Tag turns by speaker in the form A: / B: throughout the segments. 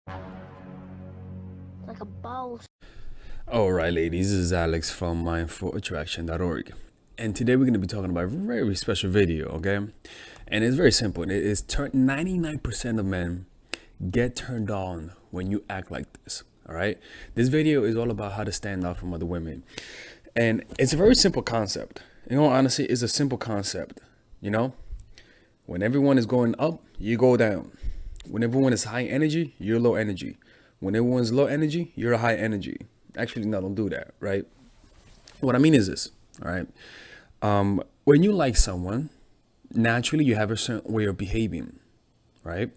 A: Like a boss.
B: All right, ladies, this is Alex from mindfulattraction.org. And today we're going to be talking about a very special video, okay? And it's very simple. It is 99% of men get turned on when you act like this, all right? This video is all about how to stand out from other women. And it's a very simple concept. You know, honestly, it's a simple concept, you know? When everyone is going up, you go down. When everyone is high energy, you're low energy. When everyone's low energy, you're high energy. Actually, no, don't do that, right? What I mean is this, all right? When you like someone, naturally you have a certain way of behaving, right?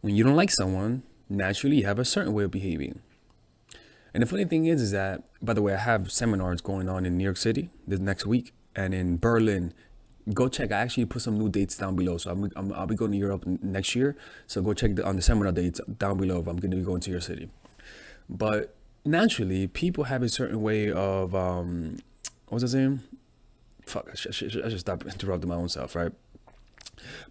B: When you don't like someone, naturally you have a certain way of behaving. And the funny thing is that, by the way, I have seminars going on in New York City this next week and in Berlin. Go check. I actually put some new dates down below. So I'll be going to Europe next year. So go check on the seminar dates down below if I'm going to be going to your city. But naturally, people have a certain way of, what was I saying? Fuck, I should stop interrupting my own self, right?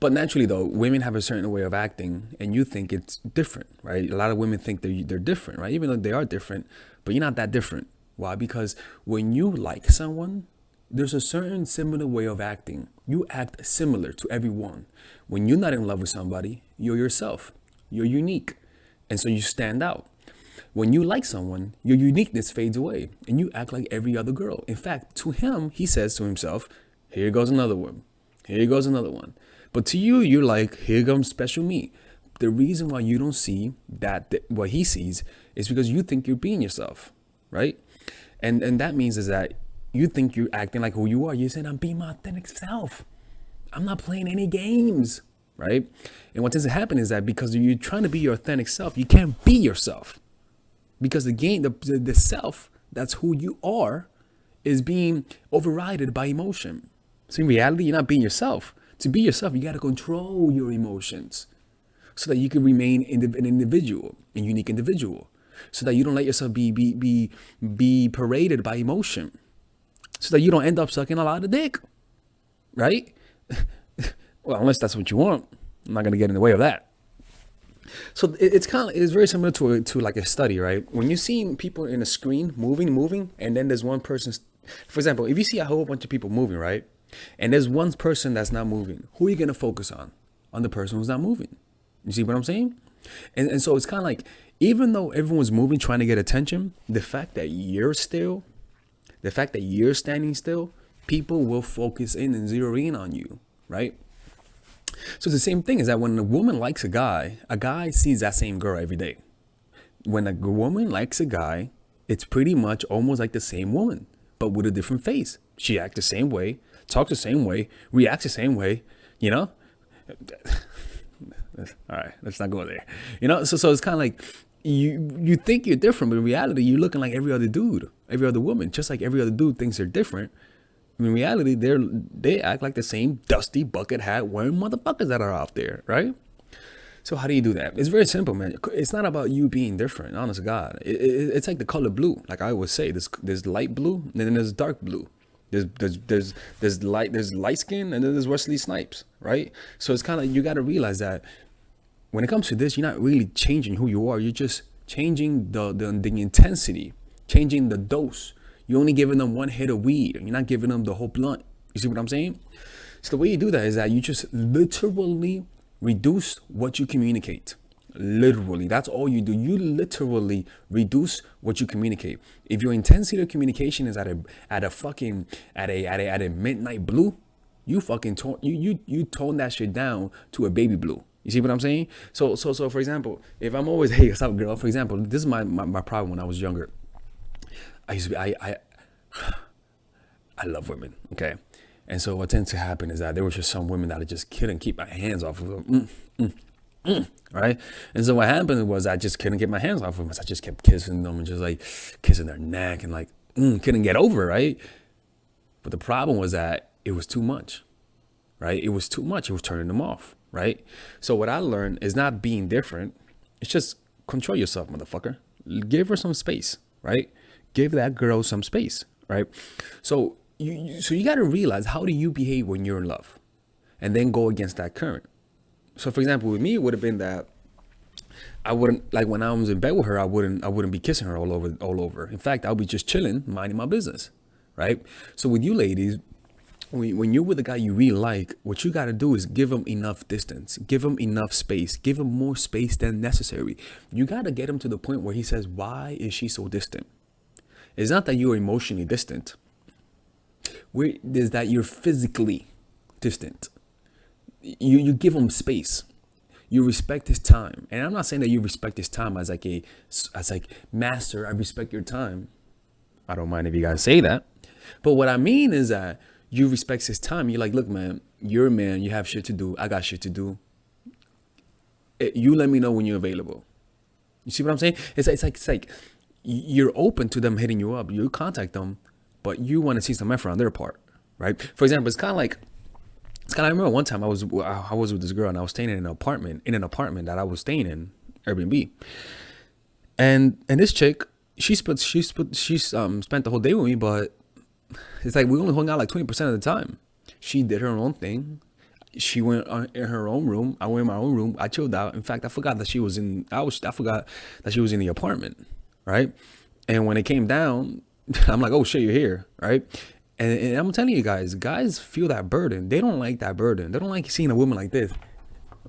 B: But naturally, though, women have a certain way of acting, and you think it's different, right? A lot of women think they're different, right? Even though they are different, but you're not that different. Why? Because when you like someone, there's a certain similar way of acting. You act similar to everyone. When you're not in love with somebody, you're yourself. You're unique, and so you stand out. When you like someone, your uniqueness fades away, and you act like every other girl. In fact, to him, he says to himself, "Here goes another one. Here goes another one." But to you, you're like, here comes special me. The reason why you don't see what he sees is because you think you're being yourself, right? And that means is that you think you're acting like who you are. You're saying, I'm being my authentic self. I'm not playing any games, right? And what tends to happen is that because you're trying to be your authentic self, you can't be yourself. Because the self, that's who you are, is being overridden by emotion. So in reality, you're not being yourself. To be yourself, you got to control your emotions so that you can remain an individual, a unique individual, so that you don't let yourself be paraded by emotion, so that you don't end up sucking a lot of dick, right? Well, unless that's what you want. I'm not gonna get in the way of that. So it's very similar to like a study, right? When you see people in a screen moving, and then there's one person. For example, if you see a whole bunch of people moving, right, and there's one person that's not moving, who are you gonna focus on? On the person who's not moving. You see what I'm saying? And so it's kind of like, even though everyone's moving, trying to get attention, the fact that you're standing still, people will focus in and zero in on you, right? So it's the same thing is that when a woman likes a guy sees that same girl every day. When a woman likes a guy, it's pretty much almost like the same woman, but with a different face. She acts the same way, talks the same way, reacts the same way, you know? All right, let's not go there. You know, so it's kind of like you think you're different, but in reality, you're looking like every other dude, every other woman, just like every other dude thinks they're different. In reality, they act like the same dusty bucket hat wearing motherfuckers that are out there, right? So how do you do that? It's very simple, man. It's not about you being different. Honest to God, it's like the color blue. Like I always say, there's light blue and then there's dark blue. There's light skin and then there's Wesley Snipes, right? So it's kind of, you got to realize that when it comes to this, you're not really changing who you are. You're just changing the intensity, changing the dose. You're only giving them one hit of weed. You're not giving them the whole blunt. You see what I'm saying? So the way you do that is that you just literally reduce what you communicate. Literally, that's all you do. You literally reduce what you communicate. If your intensity of communication is at a fucking at a midnight blue, you fucking you tone that shit down to a baby blue. You see what I'm saying? So for example, if I'm always, hey, what's up, girl? For example, this is my problem when I was younger. I used to be I love women, okay? And so what tends to happen is that there was just some women that I just couldn't keep my hands off of them. Right? And so what happened was I just couldn't get my hands off of them. So I just kept kissing them and just like kissing their neck and like couldn't get over it, right? But the problem was that it was too much, right? It was too much. It was turning them off, right? So what I learned is not being different. It's just control yourself, motherfucker. Give her some space, right? Give that girl some space, right? So you got to realize, how do you behave when you're in love, and then go against that current. So for example, with me, it would have been that I wouldn't, like, when I was in bed with her, I wouldn't be kissing her all over. In fact, I'll be just chilling, minding my business, right? So with you ladies, when you're with a guy you really like, what you got to do is give him enough distance, give him enough space, give him more space than necessary. You got to get him to the point where he says, why is she so distant? It's not that you're emotionally distant. Is that you're physically distant. You give him space. You respect his time. And I'm not saying that you respect his time as like master, I respect your time. I don't mind if you guys say that. But what I mean is that you respect his time. You're like, look, man, you're a man. You have shit to do. I got shit to do. You let me know when you're available. You see what I'm saying? It's like you're open to them hitting you up. You contact them, but you want to see some effort on their part, right? For example, I remember one time I was with this girl and I was staying in an apartment that I was staying in, Airbnb, and this chick, she spent the whole day with me, but it's like we only hung out like 20% of the time. She did her own thing. She went in her own room. I went in my own room. I chilled out. In fact, I forgot that she was in. I forgot that she was in the apartment, right? And when it came down, I'm like, oh shit, you're here, right? And I'm telling you guys feel that burden. They don't like that burden. They don't like seeing a woman like this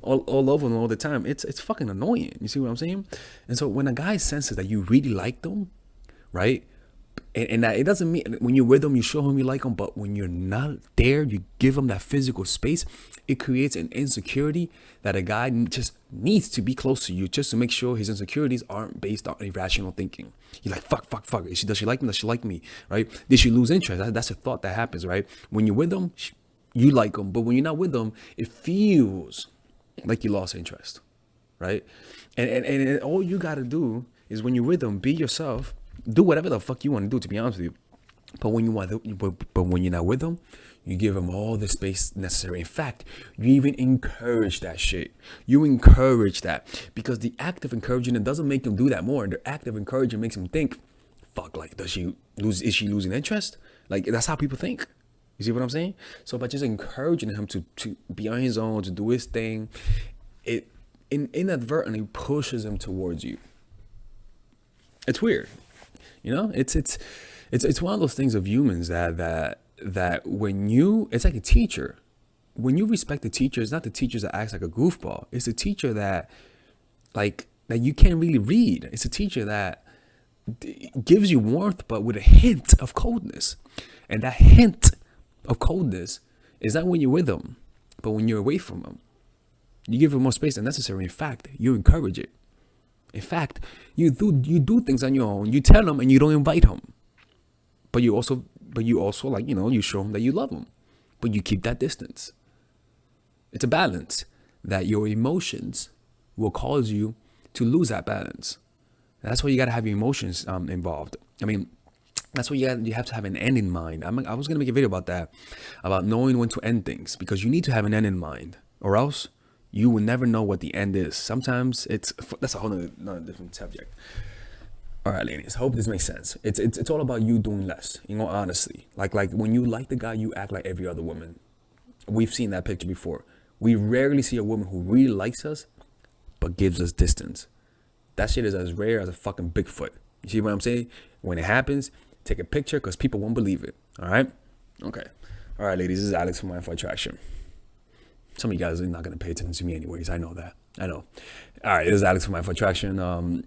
B: all over them all the time. It's fucking annoying. You see what I'm saying? And so when a guy senses that you really like them, right? And that it doesn't mean when you're with them, you show him you like them, but when you're not there, you give him that physical space. It creates an insecurity that a guy just needs to be close to you just to make sure his insecurities aren't based on irrational thinking. You're like, fuck. Does she like me? Does she like me? Right? Did she lose interest? That's a thought that happens, right? When you're with them, you like them. But when you're not with them, it feels like you lost interest, right? And all you got to do is when you're with them, be yourself. Do whatever the fuck you want to do, to be honest with you. But when when you're not with them, you give them all the space necessary. In fact, you even encourage that shit. You encourage that because the act of encouraging it doesn't make them do that more. The act of encouraging makes them think, fuck, like, is she losing interest? Like, that's how people think. You see what I'm saying? So by just encouraging him to be on his own, to do his thing, it inadvertently pushes him towards you. It's weird. You know, it's one of those things of humans that when you, it's like a teacher. When you respect the teacher, it's not the teacher that acts like a goofball. It's a teacher that you can't really read. It's a teacher that gives you warmth, but with a hint of coldness. And that hint of coldness is not when you're with them, but when you're away from them. You give them more space than necessary. In fact, you encourage it. In fact, you do things on your own. You tell them and you don't invite them. But you also like, you show them that you love them. But you keep that distance. It's a balance that your emotions will cause you to lose that balance. That's why you got to have your emotions involved. I mean, that's why you have to have an end in mind. I was going to make a video about that, about knowing when to end things, because you need to have an end in mind, or else you will never know what the end is. Sometimes that's a whole nother different subject. All right, ladies, hope this makes sense. It's all about you doing less, honestly. Like when you like the guy, you act like every other woman. We've seen that picture before. We rarely see a woman who really likes us, but gives us distance. That shit is as rare as a fucking Bigfoot. You see what I'm saying? When it happens, take a picture because people won't believe it. All right? Okay. All right, ladies, this is Alex from Mindful Attraction. Some of you guys are not going to pay attention to me anyways. I know that. I know. All right, this is Alex from Mindful Attraction.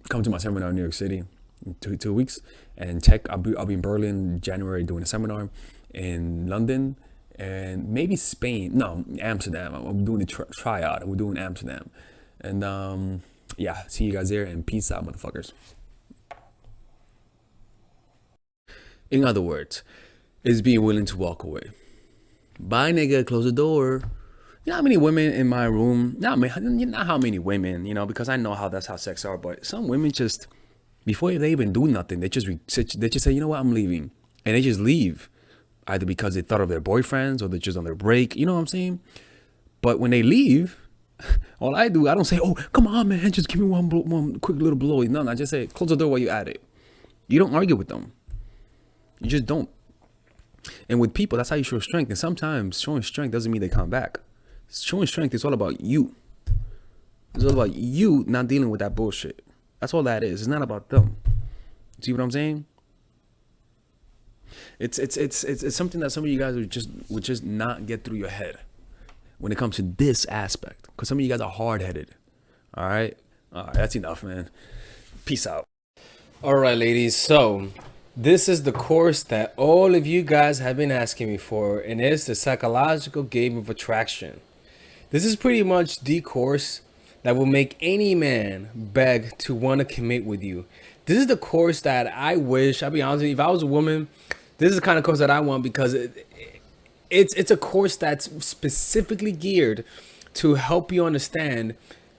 B: Come to my seminar in New York City in two weeks. And I'll be in Berlin in January doing a seminar, in London, and maybe Spain. No, Amsterdam. I'm doing the tryout. We're doing Amsterdam. And yeah, see you guys there, and peace out, motherfuckers. In other words, is being willing to walk away. Bye, nigga. Close the door. You know how many women in my room, not how many women, because I know that's how sex are, but some women just, before they even do nothing, they just say, you know what, I'm leaving. And they just leave, either because they thought of their boyfriends or they're just on their break, you know what I'm saying? But when they leave, all I don't say, oh, come on, man, just give me one quick little blow. No, I just say, close the door while you're at it. You don't argue with them. You just don't. And with people, that's how you show strength. And sometimes showing strength doesn't mean they come back. Showing strength is all about you. It's all about you not dealing with that bullshit. That's all that is. It's not about them. See what I'm saying? It's something that some of you guys would just not get through your head when it comes to this aspect. Because some of you guys are hard headed. All right, that's enough, man. Peace out.
C: All right, ladies. So this is the course that all of you guys have been asking me for, and it's the psychological game of attraction. This is pretty much the course that will make any man beg to want to commit with you. This is the course that I wish, I'll be honest with you, if I was a woman, this is the kind of course that I want, because it's a course that's specifically geared to help you understand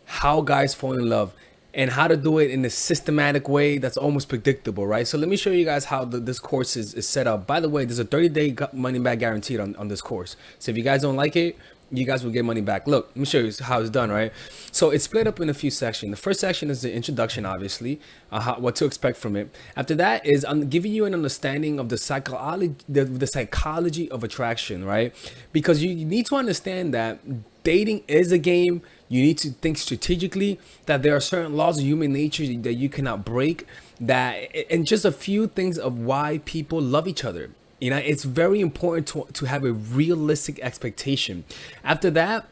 C: how guys fall in love and how to do it in a systematic way that's almost predictable, right? So let me show you guys how this course is set up. By the way, there's a 30-day money back guaranteed on this course. So if you guys don't like it, you guys will get money back. Look, let me show you how it's done, right? So it's split up in a few sections. The first section is the introduction, obviously, what to expect from it. After that is I'm giving you an understanding of the psychology of attraction, right? Because you need to understand that dating is a game. You need to think strategically, that there are certain laws of human nature that you cannot break, and just a few things of why people love each other. You know, it's very important to have a realistic expectation. After that,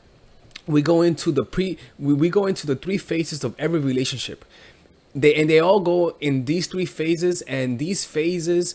C: we go into the three phases of every relationship. They all go in these three phases, and these phases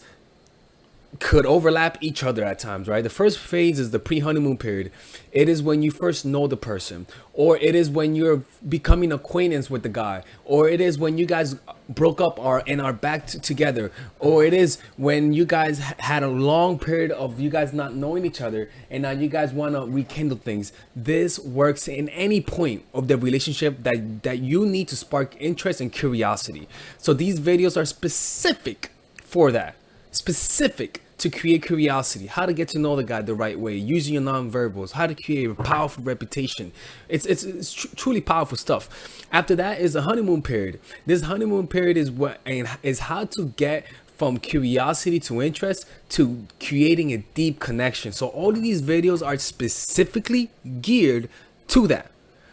C: could overlap each other at times, right? The first phase is the pre-honeymoon period. It is when you first know the person, or it is when you're becoming acquaintance with the guy, or it is when you guys broke up and are back together, or it is when you guys had a long period of you guys not knowing each other and now you guys want to rekindle things. This works in any point of the relationship that you need to spark interest and curiosity. So these videos are specific for that. Specific to create curiosity, how to get to know the guy the right way, using your non-verbals, how to create a powerful reputation. It's truly powerful stuff. After that is the honeymoon period. This honeymoon period is how to get from curiosity to interest to creating a deep connection. So all of these videos are specifically geared to that.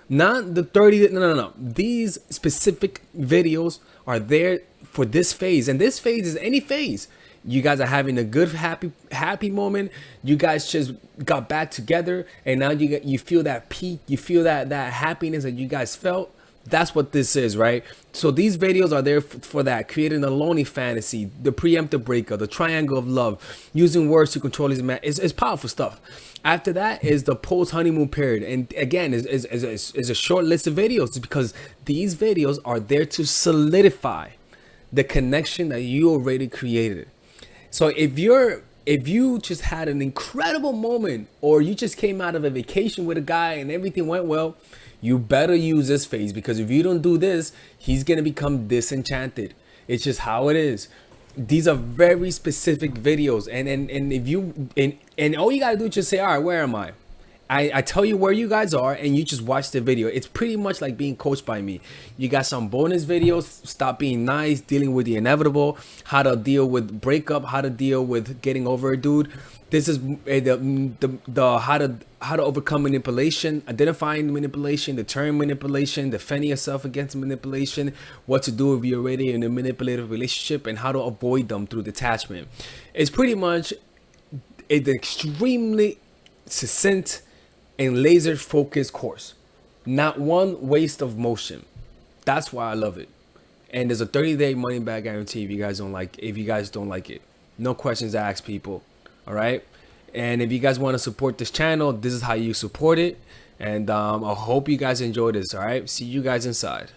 C: Not the 30, no. These specific videos are there for this phase, and this phase is any phase. You guys are having a good, happy moment. You guys just got back together, and now you feel that peak. You feel that happiness that you guys felt. That's what this is, right? So these videos are there for that, creating a lonely fantasy, the preemptive breakup, the triangle of love, using words to control these men. It's powerful stuff. After that is the post-honeymoon period, and again, is a short list of videos, because these videos are there to solidify the connection that you already created. So if you just had an incredible moment, or you just came out of a vacation with a guy and everything went well, you better use this phase, because if you don't do this, he's going to become disenchanted. It's just how it is. These are very specific videos, and if you and all you got to do is just say, all right, where am I? I tell you where you guys are, and you just watch the video. It's pretty much like being coached by me. You got some bonus videos, stop being nice, dealing with the inevitable, how to deal with breakup, how to deal with getting over a dude. This is the how to overcome manipulation, identifying manipulation, deterring manipulation, defending yourself against manipulation, what to do if you're already in a manipulative relationship, and how to avoid them through detachment. It's pretty much an extremely succinct and laser focused course. Not one waste of motion. That's why I love it. And there's a 30-day money back guarantee if you guys don't like it. No questions asked, people. All right. And if you guys want to support this channel, this is how you support it. And I hope you guys enjoy this. All right. See you guys inside.